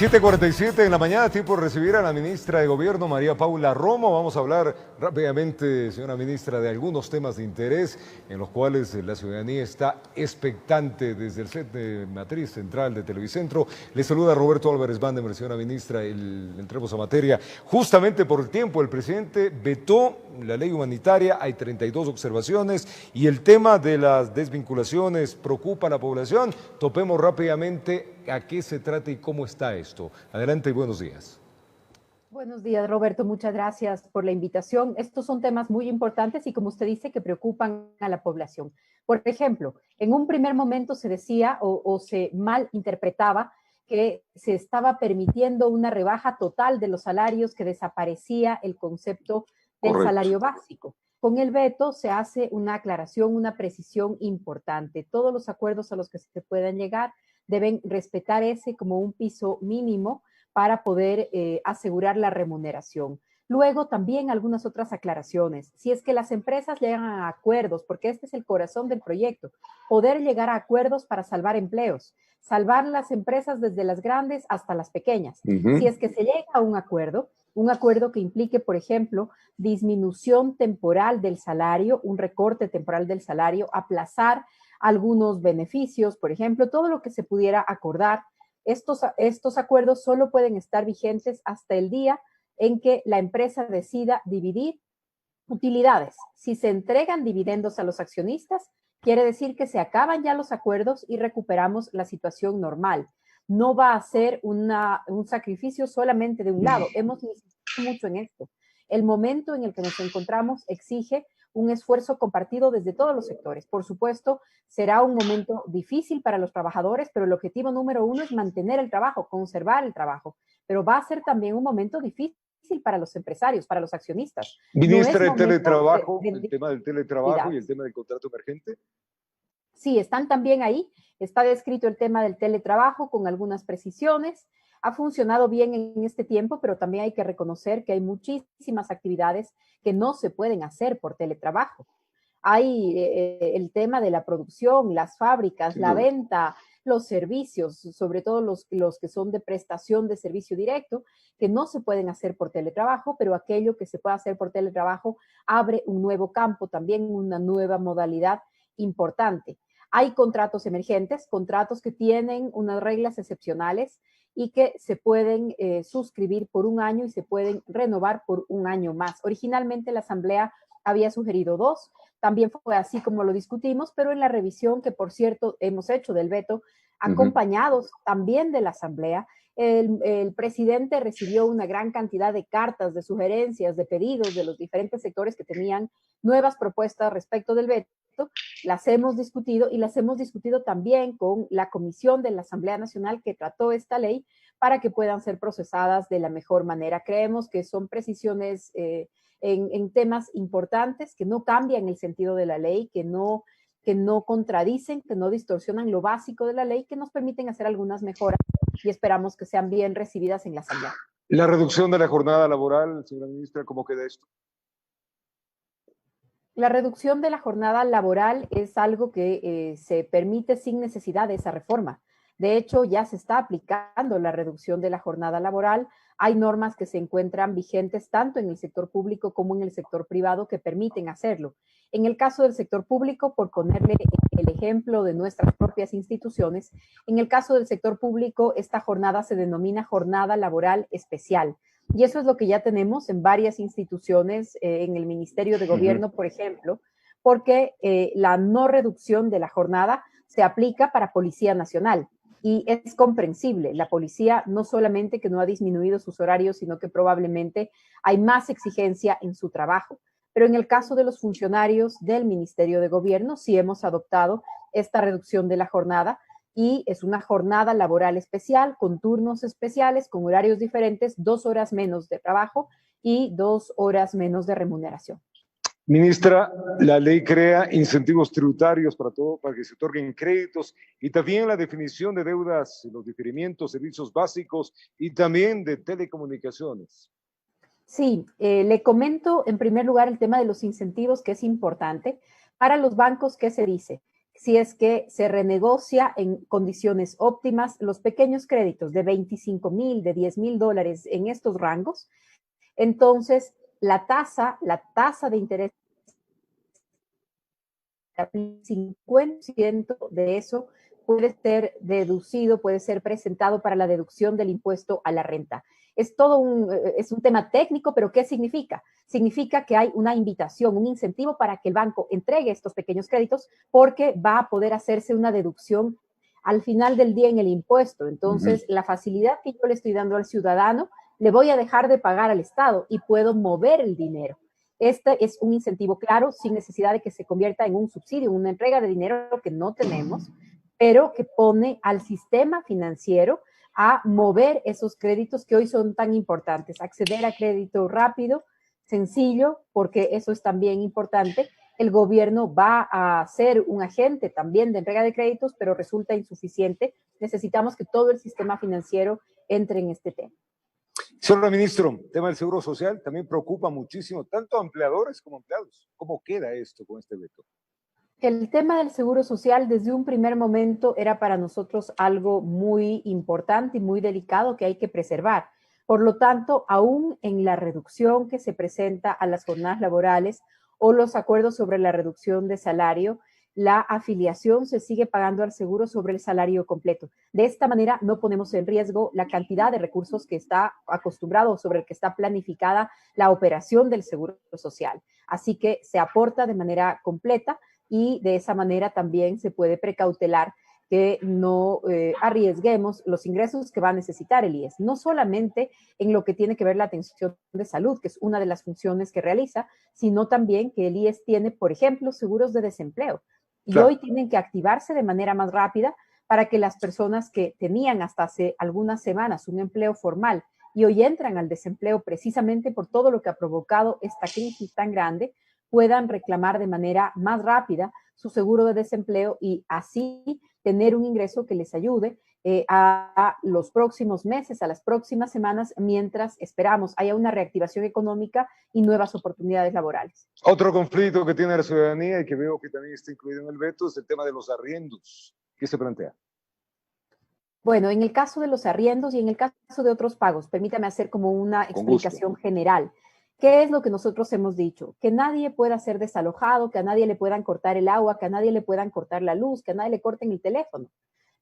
7:47 en la mañana, tiempo de recibir a la ministra de Gobierno, María Paula Romo. Vamos a hablar rápidamente, señora ministra, de algunos temas de interés en los cuales la ciudadanía está expectante desde el set de matriz central de Televicentro. Le saluda Roberto Álvarez Bandemer, señora ministra, entremos a materia. Justamente por el tiempo, el presidente vetó la ley humanitaria, hay 32 observaciones y el tema de las desvinculaciones preocupa a la población. Topemos rápidamente a qué se trata y cómo está esto. Adelante y buenos días. Buenos días, Roberto. Muchas gracias por la invitación. Estos son temas muy importantes y, como usted dice, que preocupan a la población. Por ejemplo, en un primer momento se decía o se malinterpretaba que se estaba permitiendo una rebaja total de los salarios, que desaparecía el concepto del salario básico. Con el veto se hace una aclaración, una precisión importante. Todos los acuerdos a los que se puedan llegar deben respetar ese como un piso mínimo para poder asegurar la remuneración. Luego también algunas otras aclaraciones. Si es que las empresas llegan a acuerdos, porque este es el corazón del proyecto, poder llegar a acuerdos para salvar empleos, salvar las empresas desde las grandes hasta las pequeñas. Si es que se llega a un acuerdo que implique, por ejemplo, disminución temporal del salario, un recorte temporal del salario, aplazar algunos beneficios, por ejemplo, todo lo que se pudiera acordar. Estos acuerdos solo pueden estar vigentes hasta el día en que la empresa decida dividir utilidades. Si se entregan dividendos a los accionistas, quiere decir que se acaban ya los acuerdos y recuperamos la situación normal. No va a ser un sacrificio solamente de un lado. Hemos insistido mucho en esto. El momento en el que nos encontramos exige un esfuerzo compartido desde todos los sectores. Por supuesto, será un momento difícil para los trabajadores, pero el objetivo número uno es mantener el trabajo, conservar el trabajo. Pero va a ser también un momento difícil para los empresarios, para los accionistas. Ministra, el teletrabajo, el tema del teletrabajo y el tema del contrato emergente. Sí, están también ahí. Está descrito el tema del teletrabajo con algunas precisiones. Ha funcionado bien en este tiempo, pero también hay que reconocer que hay muchísimas actividades que no se pueden hacer por teletrabajo. Hay el tema de la producción, las fábricas, la venta, los servicios, sobre todo los que son de prestación de servicio directo, que no se pueden hacer por teletrabajo, pero aquello que se puede hacer por teletrabajo abre un nuevo campo, también una nueva modalidad importante. Hay contratos emergentes, contratos que tienen unas reglas excepcionales y que se pueden suscribir por un año y se pueden renovar por un año más. Originalmente la Asamblea había sugerido 2, también fue así como lo discutimos, pero en la revisión que, por cierto, hemos hecho del veto, acompañados también de la Asamblea, el presidente recibió una gran cantidad de cartas, de sugerencias, de pedidos de los diferentes sectores que tenían nuevas propuestas respecto del veto. Las hemos discutido y las hemos discutido también con la comisión de la Asamblea Nacional que trató esta ley para que puedan ser procesadas de la mejor manera. Creemos que son precisiones en temas importantes que no cambian el sentido de la ley, que no contradicen, que no distorsionan lo básico de la ley, que nos permiten hacer algunas mejoras y esperamos que sean bien recibidas en la Asamblea. La reducción de la jornada laboral, señora ministra, ¿cómo queda esto? La reducción de la jornada laboral es algo que se permite sin necesidad de esa reforma. De hecho, ya se está aplicando la reducción de la jornada laboral. Hay normas que se encuentran vigentes tanto en el sector público como en el sector privado que permiten hacerlo. En el caso del sector público, por ponerle el ejemplo de nuestras propias instituciones, en el caso del sector público, esta jornada se denomina jornada laboral especial. Y eso es lo que ya tenemos en varias instituciones, en el Ministerio de Gobierno, por ejemplo, porque la no reducción de la jornada se aplica para Policía Nacional. Y es comprensible, la policía no solamente que no ha disminuido sus horarios, sino que probablemente hay más exigencia en su trabajo. Pero en el caso de los funcionarios del Ministerio de Gobierno, sí hemos adoptado esta reducción de la jornada y es una jornada laboral especial, con turnos especiales, con horarios diferentes, 2 horas menos de trabajo y 2 horas menos de remuneración. Ministra, la ley crea incentivos tributarios para que se otorguen créditos y también la definición de deudas, los diferimientos, servicios básicos y también de telecomunicaciones. Sí, le comento en primer lugar el tema de los incentivos, que es importante. Para los bancos, ¿qué se dice? si es que se renegocia en condiciones óptimas los pequeños créditos de 25,000, de 10,000 dólares en estos rangos. Entonces, la tasa de interés, el 50% de eso puede ser deducido, puede ser presentado para la deducción del impuesto a la renta. Es un tema técnico, pero ¿qué significa? Significa que hay una invitación, un incentivo para que el banco entregue estos pequeños créditos porque va a poder hacerse una deducción al final del día en el impuesto. Entonces, la facilidad que yo le estoy dando al ciudadano, le voy a dejar de pagar al Estado y puedo mover el dinero. Este es un incentivo claro, sin necesidad de que se convierta en un subsidio, una entrega de dinero que no tenemos, pero que pone al sistema financiero a mover esos créditos que hoy son tan importantes, acceder a crédito rápido, sencillo, porque eso es también importante. El gobierno va a ser un agente también de entrega de créditos, pero resulta insuficiente. Necesitamos que todo el sistema financiero entre en este tema. Señor ministro, el tema del seguro social también preocupa muchísimo, tanto a empleadores como a empleados. ¿Cómo queda esto con este veto? El tema del seguro social desde un primer momento era para nosotros algo muy importante y muy delicado que hay que preservar. Por lo tanto, aún en la reducción que se presenta a las jornadas laborales o los acuerdos sobre la reducción de salario, la afiliación se sigue pagando al seguro sobre el salario completo. De esta manera no ponemos en riesgo la cantidad de recursos que está acostumbrado, sobre el que está planificada la operación del seguro social. Así que se aporta de manera completa y de esa manera también se puede precautelar que no arriesguemos los ingresos que va a necesitar el IES, no solamente en lo que tiene que ver la atención de salud, que es una de las funciones que realiza, sino también que el IES tiene, por ejemplo, seguros de desempleo. Y Claro. hoy tienen que activarse de manera más rápida para que las personas que tenían hasta hace algunas semanas un empleo formal y hoy entran al desempleo precisamente por todo lo que ha provocado esta crisis tan grande, puedan reclamar de manera más rápida su seguro de desempleo y así tener un ingreso que les ayude a los próximos meses, a las próximas semanas, mientras esperamos haya una reactivación económica y nuevas oportunidades laborales. Otro conflicto que tiene la ciudadanía y que veo que también está incluido en el veto es el tema de los arriendos. ¿Qué se plantea? Bueno, en el caso de los arriendos y en el caso de otros pagos, permítame hacer como una explicación general. ¿Qué es lo que nosotros hemos dicho? Que nadie pueda ser desalojado, que a nadie le puedan cortar el agua, que a nadie le puedan cortar la luz, que a nadie le corten el teléfono.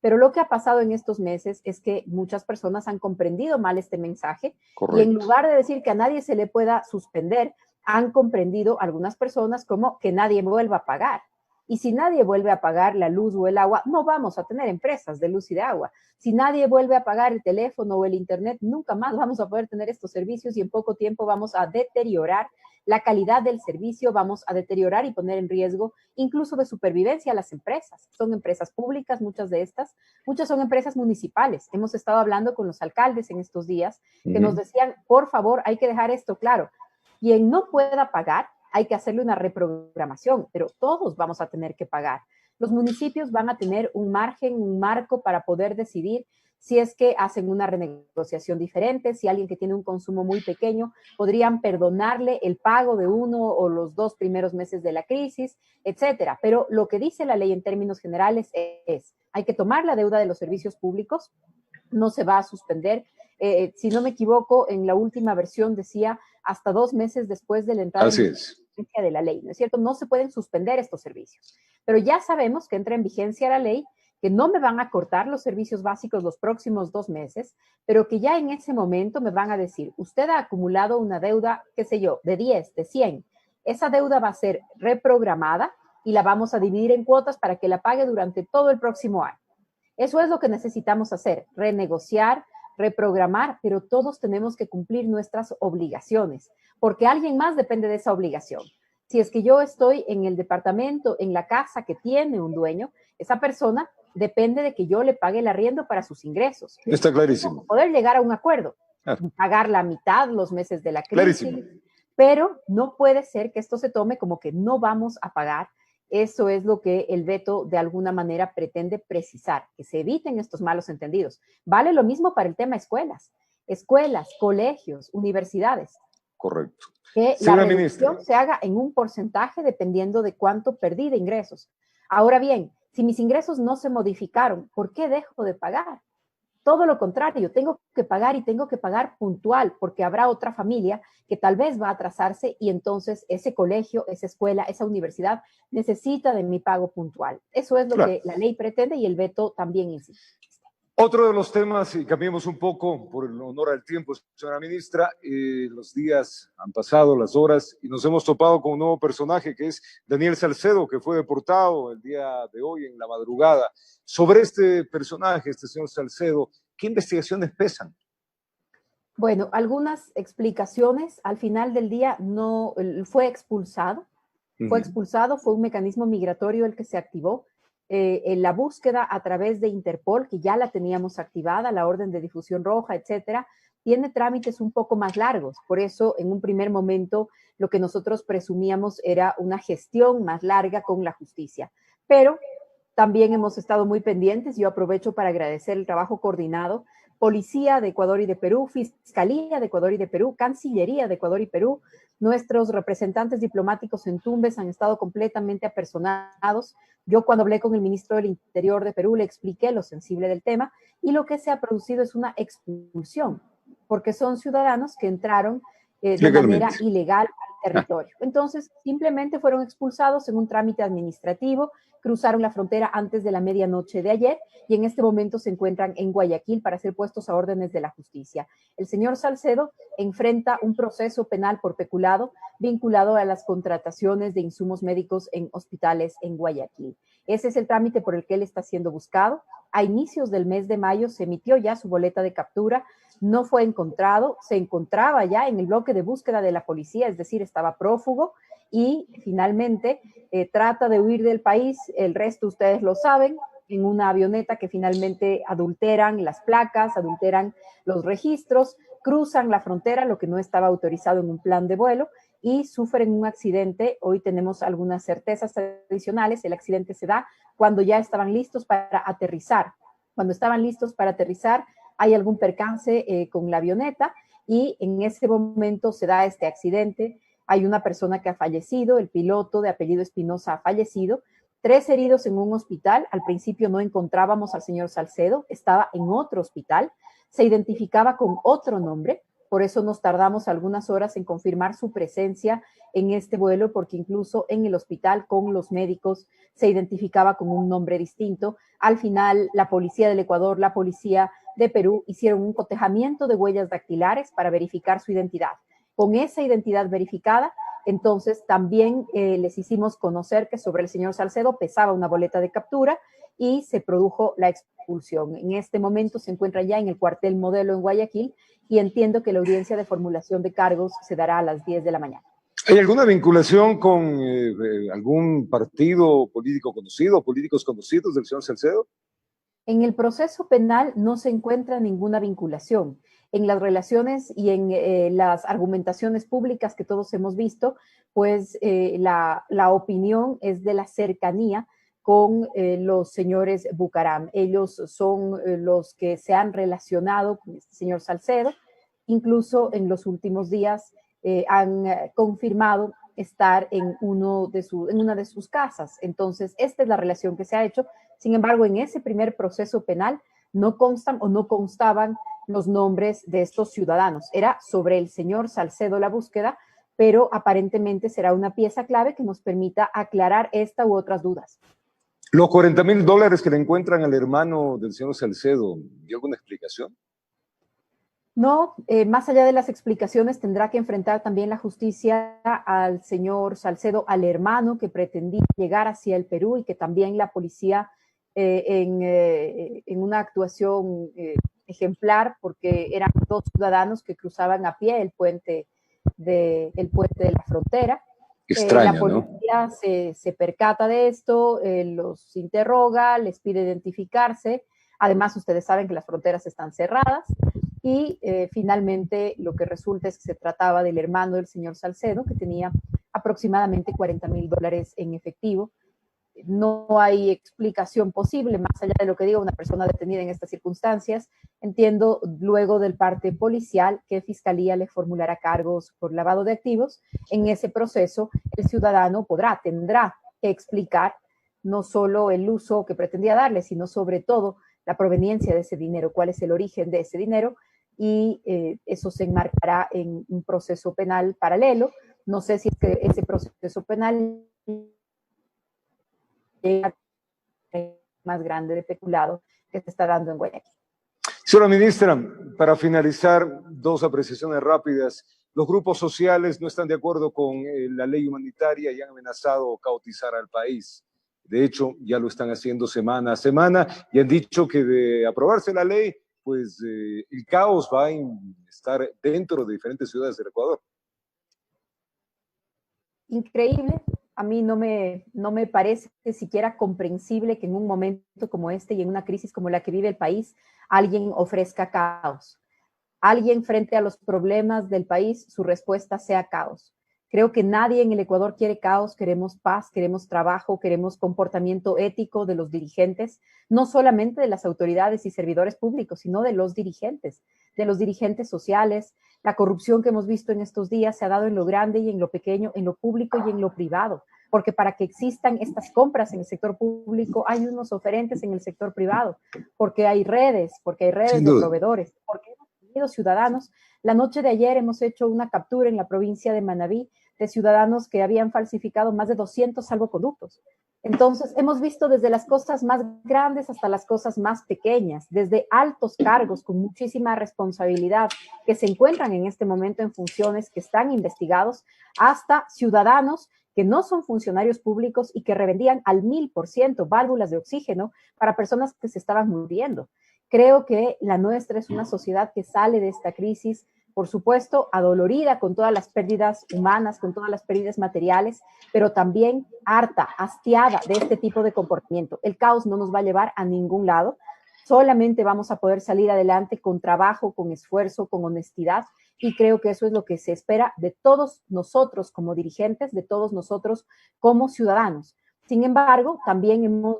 Pero lo que ha pasado en estos meses es que muchas personas han comprendido mal este mensaje. Correcto. Y en lugar de decir que a nadie se le pueda suspender, han comprendido algunas personas como que nadie vuelva a pagar. Y si nadie vuelve a pagar la luz o el agua, no vamos a tener empresas de luz y de agua. Si nadie vuelve a pagar el teléfono o el internet, nunca más vamos a poder tener estos servicios y en poco tiempo vamos a deteriorar la calidad del servicio, vamos a deteriorar y poner en riesgo incluso de supervivencia a las empresas. Son empresas públicas, muchas de estas, muchas son empresas municipales. Hemos estado hablando con los alcaldes en estos días que nos decían, por favor, hay que dejar esto claro. Quien no pueda pagar, hay que hacerle una reprogramación, pero todos vamos a tener que pagar. Los municipios van a tener un margen, un marco para poder decidir si es que hacen una renegociación diferente, si alguien que tiene un consumo muy pequeño, podrían perdonarle el pago de uno o los 2 primeros meses de la crisis, etcétera. Pero lo que dice la ley en términos generales es, hay que tomar la deuda de los servicios públicos, no se va a suspender. Si no me equivoco, en la última versión decía hasta 2 meses después de la entrada en vigencia de la ley, ¿no es cierto? No se pueden suspender estos servicios. Pero ya sabemos que entra en vigencia la ley, que no me van a cortar los servicios básicos los próximos 2 meses, pero que ya en ese momento me van a decir, usted ha acumulado una deuda, qué sé yo, de 10, de 100. Esa deuda va a ser reprogramada y la vamos a dividir en cuotas para que la pague durante todo el próximo año. Eso es lo que necesitamos hacer, renegociar, reprogramar, pero todos tenemos que cumplir nuestras obligaciones, porque alguien más depende de esa obligación. Si es que yo estoy en el departamento, en la casa que tiene un dueño, esa persona depende de que yo le pague el arriendo para sus ingresos. Está clarísimo. Poder llegar a un acuerdo, pagar la mitad los meses de la crisis, clarísimo. Pero no puede ser que esto se tome como que no vamos a pagar. Eso es lo que el veto de alguna manera pretende precisar, que se eviten estos malos entendidos. Vale lo mismo para el tema escuelas, colegios, universidades. Correcto. Que la reducción se haga en un porcentaje dependiendo de cuánto perdí de ingresos. Ahora bien, Si mis ingresos no se modificaron, ¿por qué dejo de pagar? Todo lo contrario, tengo que pagar y tengo que pagar puntual, porque habrá otra familia que tal vez va a atrasarse y entonces ese colegio, esa escuela, esa universidad necesita de mi pago puntual. Eso es lo Claro. que la ley pretende y el veto también insiste. Otro de los temas, y cambiemos un poco por el honor al tiempo, señora ministra, los días han pasado, las horas, y nos hemos topado con un nuevo personaje que es Daniel Salcedo, que fue deportado el día de hoy en la madrugada. Sobre este personaje, este señor Salcedo, ¿qué investigaciones pesan? Bueno, algunas explicaciones. Al final del día no fue expulsado. Fue un mecanismo migratorio el que se activó. En la búsqueda a través de Interpol, que ya la teníamos activada, la orden de difusión roja, etcétera, tiene trámites un poco más largos. Por eso, en un primer momento, lo que nosotros presumíamos era una gestión más larga con la justicia. Pero también hemos estado muy pendientes. Yo aprovecho para agradecer el trabajo coordinado. Policía de Ecuador y de Perú, Fiscalía de Ecuador y de Perú, Cancillería de Ecuador y Perú, nuestros representantes diplomáticos en Tumbes han estado completamente apersonados. Yo cuando hablé con el ministro del Interior de Perú le expliqué lo sensible del tema y lo que se ha producido es una expulsión, porque son ciudadanos que entraron de manera ilegal al territorio. Entonces, simplemente fueron expulsados en un trámite administrativo, cruzaron la frontera antes de la medianoche de ayer y en este momento se encuentran en Guayaquil para ser puestos a órdenes de la justicia. El señor Salcedo enfrenta un proceso penal por peculado vinculado a las contrataciones de insumos médicos en hospitales en Guayaquil. Ese es el trámite por el que él está siendo buscado. A inicios del mes de mayo se emitió ya su boleta de captura, no fue encontrado, se encontraba ya en el bloque de búsqueda de la policía, es decir, estaba prófugo y finalmente trata de huir del país. El resto ustedes lo saben, en una avioneta que finalmente adulteran las placas, adulteran los registros, cruzan la frontera, lo que no estaba autorizado en un plan de vuelo, y sufren un accidente. Hoy tenemos algunas certezas adicionales. El accidente se da cuando ya estaban listos para aterrizar. Cuando estaban listos para aterrizar, hay algún percance con la avioneta y en ese momento se da este accidente. Hay una persona que ha fallecido, el piloto de apellido Espinosa ha fallecido, 3 heridos en un hospital. Al principio no encontrábamos al señor Salcedo, estaba en otro hospital, se identificaba con otro nombre, por eso nos tardamos algunas horas en confirmar su presencia en este vuelo, porque incluso en el hospital con los médicos se identificaba con un nombre distinto. Al final, la policía del Ecuador, la policía de Perú hicieron un cotejamiento de huellas dactilares para verificar su identidad. Con esa identidad verificada, entonces también les hicimos conocer que sobre el señor Salcedo pesaba una boleta de captura y se produjo la expulsión. En este momento se encuentra ya en el cuartel Modelo en Guayaquil y entiendo que la audiencia de formulación de cargos se dará a las 10 de la mañana. ¿Hay alguna vinculación con algún partido político conocido, políticos conocidos del señor Salcedo? En el proceso penal no se encuentra ninguna vinculación. En las relaciones y en las argumentaciones públicas que todos hemos visto, pues la opinión es de la cercanía con los señores Bucaram. Ellos son los que se han relacionado con este señor Salcedo. Incluso en los últimos días han confirmado estar en una de sus casas. Entonces, esta es la relación que se ha hecho. Sin embargo, en ese primer proceso penal no constan o no constaban los nombres de estos ciudadanos. Era sobre el señor Salcedo la búsqueda, pero aparentemente será una pieza clave que nos permita aclarar esta u otras dudas. Los $40,000 que le encuentran al hermano del señor Salcedo, ¿dio alguna explicación? No, más allá de las explicaciones, tendrá que enfrentar también la justicia al señor Salcedo, al hermano que pretendía llegar hacia el Perú y que también la policía en una actuación ejemplar, porque eran 2 ciudadanos que cruzaban a pie el puente de la frontera. Extraño, la policía, ¿no? se percata de esto, los interroga, les pide identificarse. Además, ustedes saben que las fronteras están cerradas. Y finalmente lo que resulta es que se trataba del hermano del señor Salcedo, que tenía aproximadamente $40,000 en efectivo. No hay explicación posible, más allá de lo que diga una persona detenida en estas circunstancias. Entiendo, luego del parte policial, que Fiscalía le formulará cargos por lavado de activos. En ese proceso, el ciudadano tendrá que explicar no solo el uso que pretendía darle, sino sobre todo la proveniencia de ese dinero, cuál es el origen de ese dinero, y eso se enmarcará en un proceso penal paralelo. No sé si es que ese proceso penal llega más grande de peculado que se está dando en Guayaquil. Señora ministra, para finalizar, dos apreciaciones rápidas. Los grupos sociales no están de acuerdo con la ley humanitaria y han amenazado caotizar al país. De hecho, ya lo están haciendo semana a semana y han dicho que de aprobarse la ley, pues el caos va a estar dentro de diferentes ciudades del Ecuador. Increíble. A mí no me parece siquiera comprensible que en un momento como este y en una crisis como la que vive el país, alguien ofrezca caos. Alguien frente a los problemas del país, su respuesta sea caos. Creo que nadie en el Ecuador quiere caos, queremos paz, queremos trabajo, queremos comportamiento ético de los dirigentes, no solamente de las autoridades y servidores públicos, sino de los dirigentes sociales. La corrupción que hemos visto en estos días se ha dado en lo grande y en lo pequeño, en lo público y en lo privado, porque para que existan estas compras en el sector público hay unos oferentes en el sector privado, porque hay redes de proveedores, porque ciudadanos. La noche de ayer hemos hecho una captura en la provincia de Manabí de ciudadanos que habían falsificado más de 200 salvoconductos. Entonces, hemos visto desde las cosas más grandes hasta las cosas más pequeñas, desde altos cargos con muchísima responsabilidad que se encuentran en este momento en funciones que están investigados, hasta ciudadanos que no son funcionarios públicos y que revendían al 1000% válvulas de oxígeno para personas que se estaban muriendo. Creo que la nuestra es una sociedad que sale de esta crisis, por supuesto, adolorida con todas las pérdidas humanas, con todas las pérdidas materiales, pero también harta, hastiada de este tipo de comportamiento. El caos no nos va a llevar a ningún lado. Solamente vamos a poder salir adelante con trabajo, con esfuerzo, con honestidad, y creo que eso es lo que se espera de todos nosotros como dirigentes, de todos nosotros como ciudadanos. Sin embargo, también hemos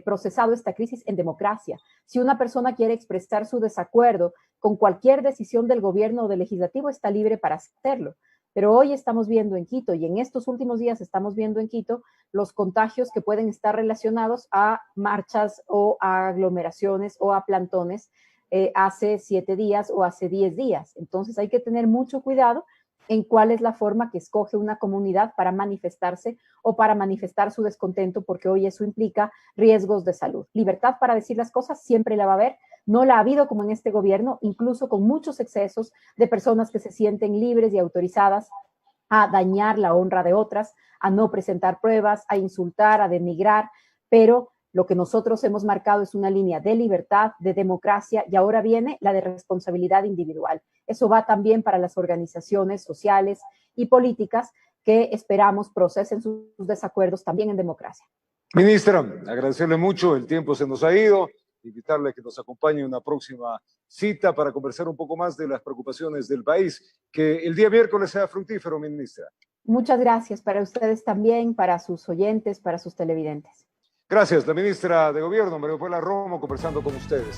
procesado esta crisis en democracia. Si una persona quiere expresar su desacuerdo con cualquier decisión del gobierno o del legislativo, está libre para hacerlo. Pero hoy estamos viendo en Quito, y en estos últimos días estamos viendo en Quito, los contagios que pueden estar relacionados a marchas o a aglomeraciones o a plantones hace 7 días o hace 10 días. Entonces hay que tener mucho cuidado en cuál es la forma que escoge una comunidad para manifestarse o para manifestar su descontento, porque hoy eso implica riesgos de salud. Libertad para decir las cosas siempre la va a haber, no la ha habido como en este gobierno, incluso con muchos excesos de personas que se sienten libres y autorizadas a dañar la honra de otras, a no presentar pruebas, a insultar, a denigrar, pero lo que nosotros hemos marcado es una línea de libertad, de democracia, y ahora viene la de responsabilidad individual. Eso va también para las organizaciones sociales y políticas que esperamos procesen sus desacuerdos también en democracia. Ministra, agradecerle mucho, el tiempo se nos ha ido, invitarle a que nos acompañe en una próxima cita para conversar un poco más de las preocupaciones del país. Que el día miércoles sea fructífero, ministra. Muchas gracias para ustedes también, para sus oyentes, para sus televidentes. Gracias, la ministra de Gobierno, María Paula Romo, conversando con ustedes.